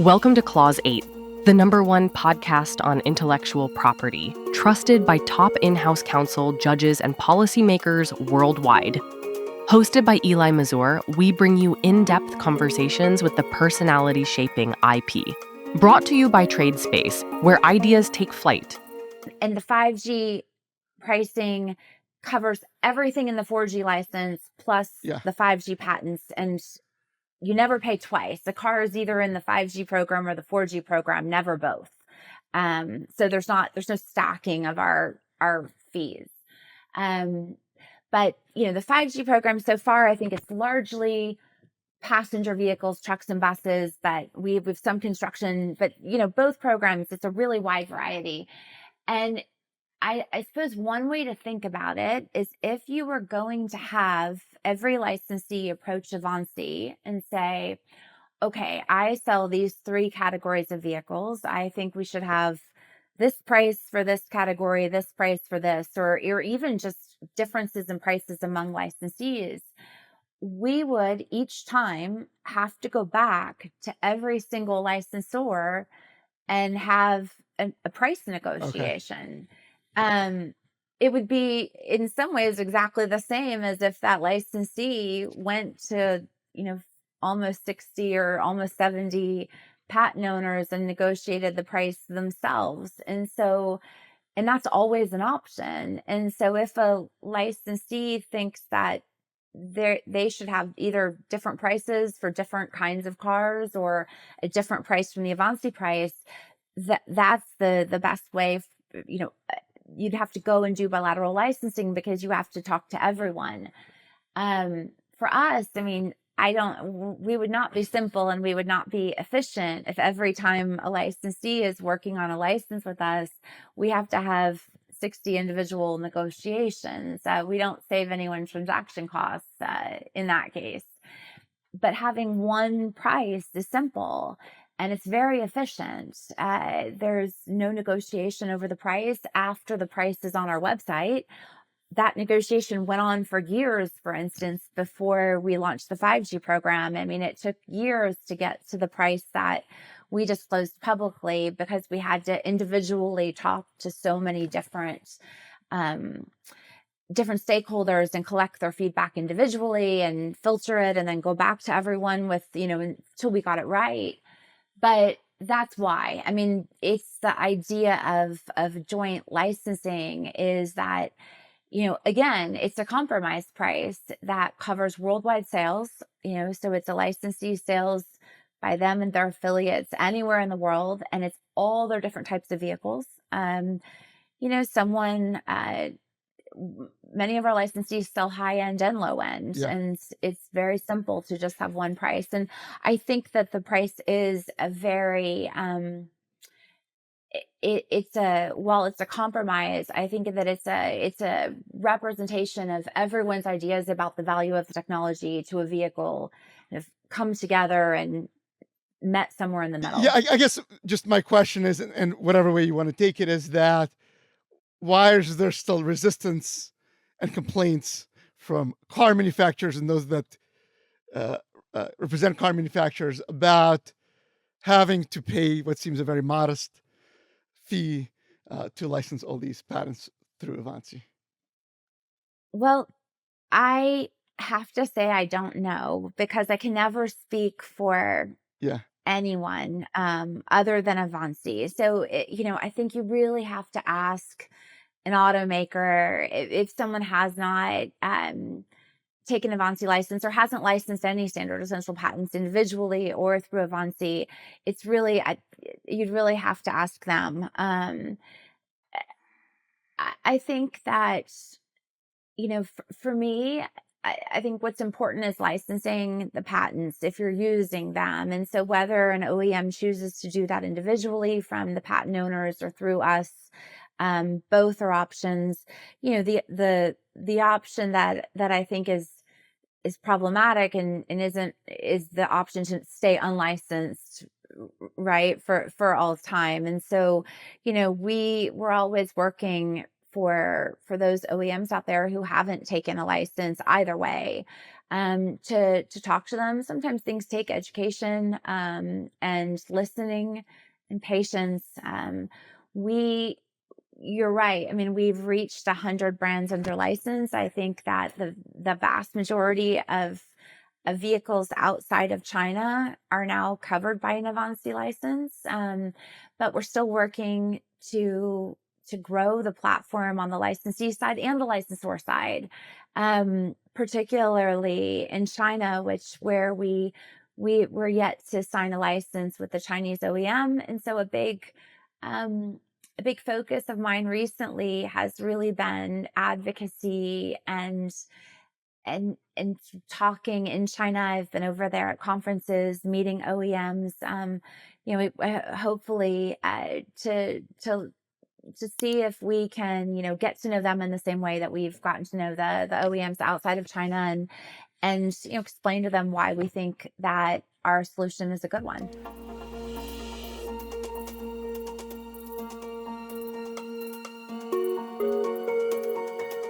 Welcome to Clause 8, the #1 podcast on intellectual property, trusted by top in-house counsel, judges, and policymakers worldwide. Hosted by Eli Mazur, we bring you in-depth conversations with the personality shaping IP. Brought to you by TradeSpace, where ideas take flight. And the 5G pricing covers everything in the 4G license plus the 5G patents, and you never pay twice. The car is either in the 5G program or the 4G program, never both. So there's no stacking of our fees. But the 5G program so far, I think it's largely passenger vehicles, trucks and buses, but we have some construction, but both programs, it's a really wide variety. And I suppose one way to think about it is if you were going to have every licensee approach Avanci and say, okay, I sell these 3 categories of vehicles. I think we should have this price for this category, this price for this, or even just differences in prices among licensees. We would each time have to go back to every single licensor and have a price negotiation. Okay. It would be in some ways exactly the same as if that licensee went to, almost 60 or almost 70 patent owners and negotiated the price themselves. And that's always an option. And so if a licensee thinks that they should have either different prices for different kinds of cars or a different price from the Avanci price, that's the best way. You'd have to go and do bilateral licensing because you have to talk to everyone. For us, we would not be simple and we would not be efficient if every time a licensee is working on a license with us, we have to have 60 individual negotiations. We don't save anyone transaction costs in that case. But having one price is simple. And it's very efficient. There's no negotiation over the price after the price is on our website. That negotiation went on for years, for instance, before we launched the 5G program. It took years to get to the price that we disclosed publicly because we had to individually talk to so many different stakeholders and collect their feedback individually and filter it and then go back to everyone with, until we got it right. But that's why. It's the idea of joint licensing is that, again, it's a compromise price that covers worldwide sales, so it's a licensee sales by them and their affiliates anywhere in the world, and it's all their different types of vehicles. Many of our licensees sell high end and low end, and it's very simple to just have one price. And I think that the price is a very, while it's a compromise, I think that it's a representation of everyone's ideas about the value of the technology to a vehicle have come together and met somewhere in the middle. Yeah, I guess just my question is, and whatever way you want to take it, is that why is there still resistance and complaints from car manufacturers and those that represent car manufacturers about having to pay what seems a very modest fee to license all these patents through Avanci? Well, I have to say I don't know because I can never speak for anyone other than Avanci. So, I think you really have to ask an automaker if someone has not taken Avanci license or hasn't licensed any standard essential patents individually or through Avanci. It's really, you'd really have to ask them. I think that, for me, I think what's important is licensing the patents if you're using them. And so whether an OEM chooses to do that individually from the patent owners or through us, both are options. The option that I think is problematic and is the option to stay unlicensed, right, for all time. And so, we're always working for those OEMs out there who haven't taken a license either way. to talk to them. Sometimes things take education and listening and patience. You're right. I mean, we've reached 100 brands under license. I think that the vast majority of vehicles outside of China are now covered by an Avanci license, but we're still working to grow the platform on the licensee side and the licensor side, particularly in China, where we're yet to sign a license with the Chinese OEM, and so a big focus of mine recently has really been advocacy and talking in China. I've been over there at conferences, meeting OEMs, hopefully to see if we can, get to know them in the same way that we've gotten to know the OEMs outside of China, and explain to them why we think that our solution is a good one.